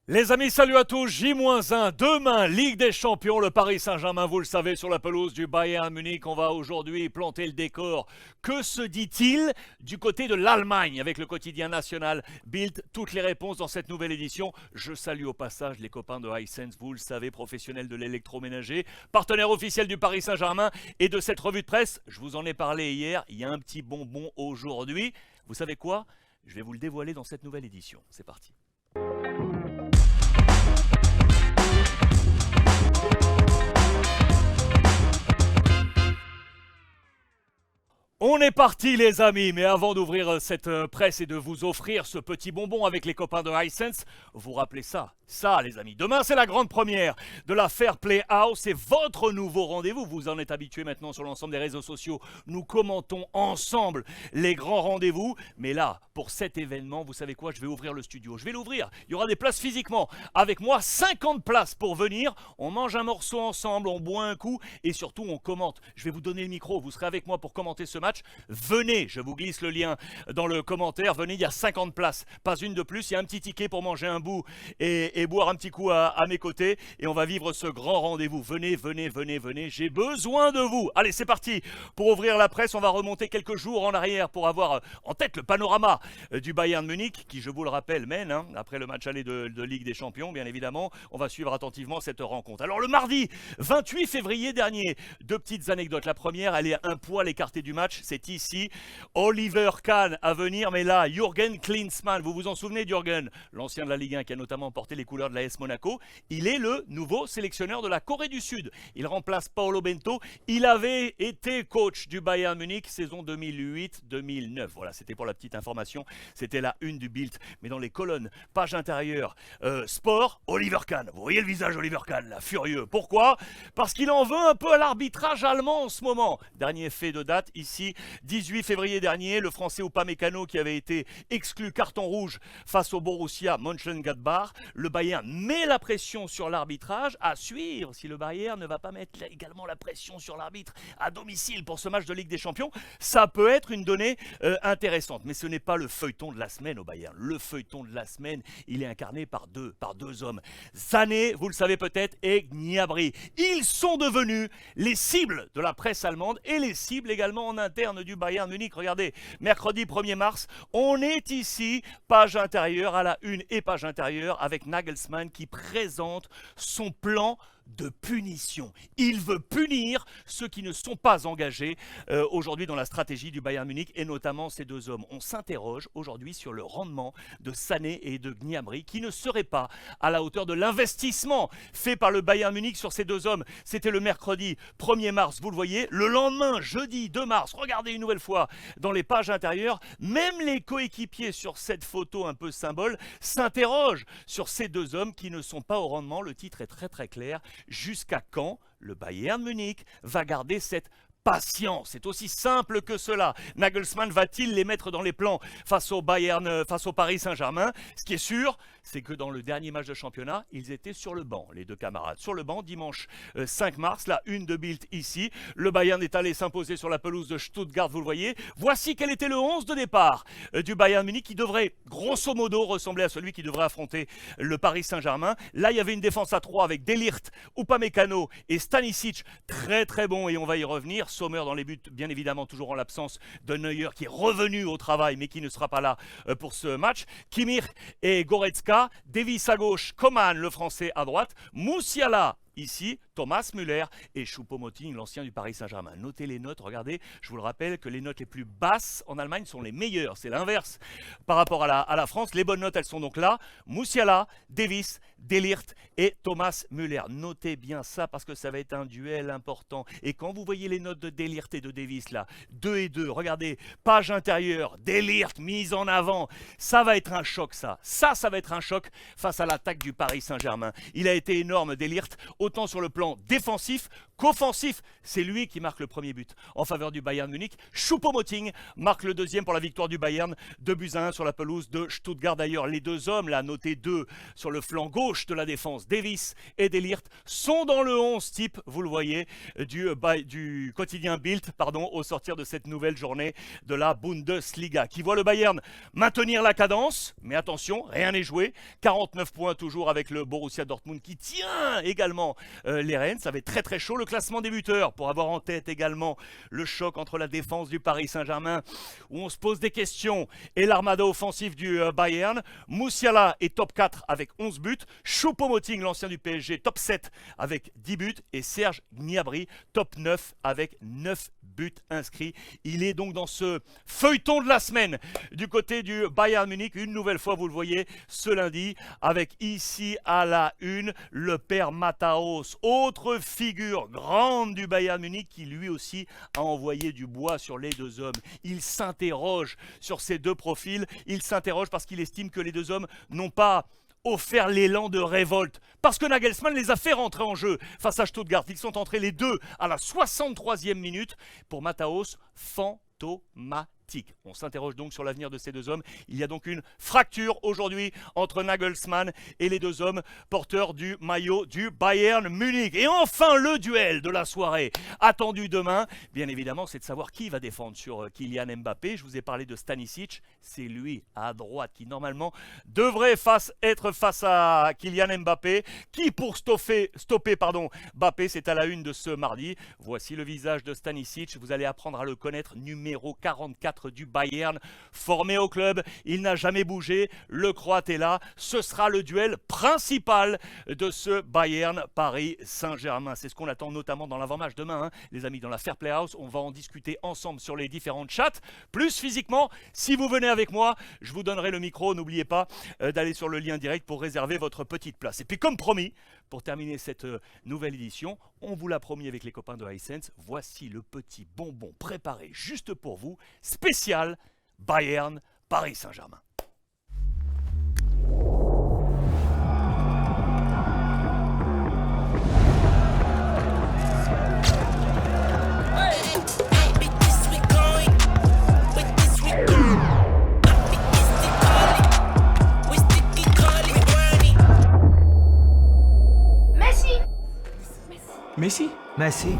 Les amis, salut à tous, J-1, demain, Ligue des Champions, le Paris Saint-Germain, vous le savez, sur la pelouse du Bayern Munich, on va aujourd'hui planter le décor. Que se dit-il du côté de l'Allemagne avec le quotidien national Bild? Toutes les réponses dans cette nouvelle édition. Je salue au passage les copains de Hisense, vous le savez, professionnels de l'électroménager, partenaire officiel du Paris Saint-Germain et de cette revue de presse. Je vous en ai parlé hier, il y a un petit bonbon aujourd'hui. Vous savez quoi? Je vais vous le dévoiler dans cette nouvelle édition. C'est parti. On est parti les amis, mais avant d'ouvrir cette presse et de vous offrir ce petit bonbon avec les copains de Hisense, vous rappelez ça les amis, demain c'est la grande première de la Fair Play House, c'est votre nouveau rendez-vous, vous en êtes habitués maintenant sur l'ensemble des réseaux sociaux, nous commentons ensemble les grands rendez-vous, mais là, pour cet événement, vous savez quoi, je vais ouvrir le studio, je vais l'ouvrir, il y aura des places physiquement, avec moi 50 places pour venir, on mange un morceau ensemble, on boit un coup et surtout on commente, je vais vous donner le micro, vous serez avec moi pour commenter ce match, venez, je vous glisse le lien dans le commentaire, venez, il y a 50 places, pas une de plus, il y a un petit ticket pour manger un bout et boire un petit coup à mes côtés et on va vivre ce grand rendez-vous. Venez, j'ai besoin de vous. Allez, c'est parti. Pour ouvrir la presse, on va remonter quelques jours en arrière pour avoir en tête le panorama du Bayern Munich, qui, je vous le rappelle, mène, après le match aller de Ligue des Champions, bien évidemment. On va suivre attentivement cette rencontre. Alors, le mardi 28 février dernier, deux petites anecdotes. La première, elle est un poil écartée du match, c'est ici. Oliver Kahn à venir, mais là, Jürgen Klinsmann, vous vous en souvenez Jürgen, l'ancien de la Ligue 1 qui a notamment porté les couleurs de l'AS Monaco, il est le nouveau sélectionneur de la Corée du Sud. Il remplace Paolo Bento. Il avait été coach du Bayern Munich saison 2008-2009. Voilà, c'était pour la petite information. C'était la une du Bild. Mais dans les colonnes, page intérieure, sport, Oliver Kahn. Vous voyez le visage Oliver Kahn, là, furieux. Pourquoi? Parce qu'il en veut un peu à l'arbitrage allemand en ce moment. Dernier fait de date, ici, 18 février dernier, le Français Upamecano qui avait été exclu carton rouge face au Borussia Mönchengladbach. Le Bayern met la pression sur l'arbitrage, à suivre si le Bayern ne va pas mettre également la pression sur l'arbitre à domicile pour ce match de Ligue des Champions. Ça peut être une donnée intéressante, mais ce n'est pas le feuilleton de la semaine au Bayern. Le feuilleton de la semaine, il est incarné par deux hommes. Sané, vous le savez peut-être, et Gnabry. Ils sont devenus les cibles de la presse allemande et les cibles également en interne du Bayern Munich. Regardez, mercredi 1er mars, on est ici, page intérieure à la une et page intérieure avec Nagelsmann qui présente son plan de punition. Il veut punir ceux qui ne sont pas engagés aujourd'hui dans la stratégie du Bayern Munich et notamment ces deux hommes. On s'interroge aujourd'hui sur le rendement de Sané et de Gnabry qui ne serait pas à la hauteur de l'investissement fait par le Bayern Munich sur ces deux hommes. C'était le mercredi 1er mars, vous le voyez. Le lendemain, jeudi 2 mars, regardez une nouvelle fois dans les pages intérieures, même les coéquipiers sur cette photo un peu symbole s'interrogent sur ces deux hommes qui ne sont pas au rendement. Le titre est très très clair. Jusqu'à quand le Bayern Munich va garder cette patience? C'est aussi simple que cela. Nagelsmann va-t-il les mettre dans les plans face au Bayern, face au Paris Saint-Germain? Ce qui est sûr, c'est que dans le dernier match de championnat, ils étaient sur le banc, les deux camarades. Sur le banc, dimanche 5 mars, la une de Bild ici. Le Bayern est allé s'imposer sur la pelouse de Stuttgart, vous le voyez. Voici quel était le 11 de départ du Bayern Munich qui devrait, grosso modo, ressembler à celui qui devrait affronter le Paris Saint-Germain. Là, il y avait une défense à 3 avec De Ligt, Upamecano et Stanisic. Très très bon et on va y revenir. Sommer dans les buts, bien évidemment, toujours en l'absence de Neuer qui est revenu au travail mais qui ne sera pas là pour ce match. Kimmich et Goretzka, Davies à gauche, Coman le français à droite, Musiala ici, Thomas Müller et Choupo-Moting, l'ancien du Paris Saint-Germain. Notez les notes, regardez, je vous le rappelle que les notes les plus basses en Allemagne sont les meilleures. C'est l'inverse par rapport à la France. Les bonnes notes, elles sont donc là. Musiala, Davies, De Ligt et Thomas Müller. Notez bien ça parce que ça va être un duel important. Et quand vous voyez les notes de De Ligt et de Davies là, 2 et 2, regardez, page intérieure, De Ligt mise en avant. Ça va être un choc ça. Ça va être un choc face à l'attaque du Paris Saint-Germain. Il a été énorme, De Ligt. autant sur le plan défensif qu'offensif. C'est lui qui marque le premier but en faveur du Bayern Munich. Choupo-Moting marque le deuxième pour la victoire du Bayern, 2-1 sur la pelouse de Stuttgart. D'ailleurs, les deux hommes, là, notés 2 sur le flanc gauche de la défense, Davis et De Ligt, sont dans le 11 type, vous le voyez, du quotidien Bild, au sortir de cette nouvelle journée de la Bundesliga, qui voit le Bayern maintenir la cadence, mais attention, rien n'est joué. 49 points toujours avec le Borussia Dortmund qui tient également les rênes. Ça va être très très chaud. Le classement des buteurs, pour avoir en tête également le choc entre la défense du Paris Saint-Germain, où on se pose des questions, et l'armada offensif du Bayern. Musiala est top 4 avec 11 buts. Choupo-Moting, l'ancien du PSG, top 7 avec 10 buts. Et Serge Gnabry, top 9 avec 9 buts inscrits. Il est donc dans ce feuilleton de la semaine du côté du Bayern Munich. Une nouvelle fois, vous le voyez, ce lundi, avec ici à la une, le père Matthäus, autre figure grande du Bayern Munich qui lui aussi a envoyé du bois sur les deux hommes. Il s'interroge sur ces deux profils. Il s'interroge parce qu'il estime que les deux hommes n'ont pas offert l'élan de révolte. Parce que Nagelsmann les a fait rentrer en jeu face à Stuttgart. Ils sont entrés les deux à la 63e minute. Pour Matthäus, fantomatique. On s'interroge donc sur l'avenir de ces deux hommes. Il y a donc une fracture aujourd'hui entre Nagelsmann et les deux hommes porteurs du maillot du Bayern Munich. Et enfin, le duel de la soirée attendu demain, bien évidemment, c'est de savoir qui va défendre sur Kylian Mbappé. Je vous ai parlé de Stanisic. C'est lui à droite qui normalement devrait être face à Kylian Mbappé. Qui pour stopper Mbappé, c'est à la une de ce mardi. Voici le visage de Stanisic. Vous allez apprendre à le connaître, numéro 44 du Bayern, formé au club, il n'a jamais bougé, le Croate est là, ce sera le duel principal de ce Bayern Paris Saint-Germain. C'est ce qu'on attend notamment dans l'avant-match demain, les amis, dans la Fair Play House. On va en discuter ensemble sur les différentes chats, plus physiquement. Si vous venez avec moi, je vous donnerai le micro, n'oubliez pas d'aller sur le lien direct pour réserver votre petite place. Et puis comme promis, pour terminer cette nouvelle édition, on vous l'a promis avec les copains de Hisense, voici le petit bonbon préparé juste pour vous, spécial Bayern Paris Saint-Germain. Messi? Messi?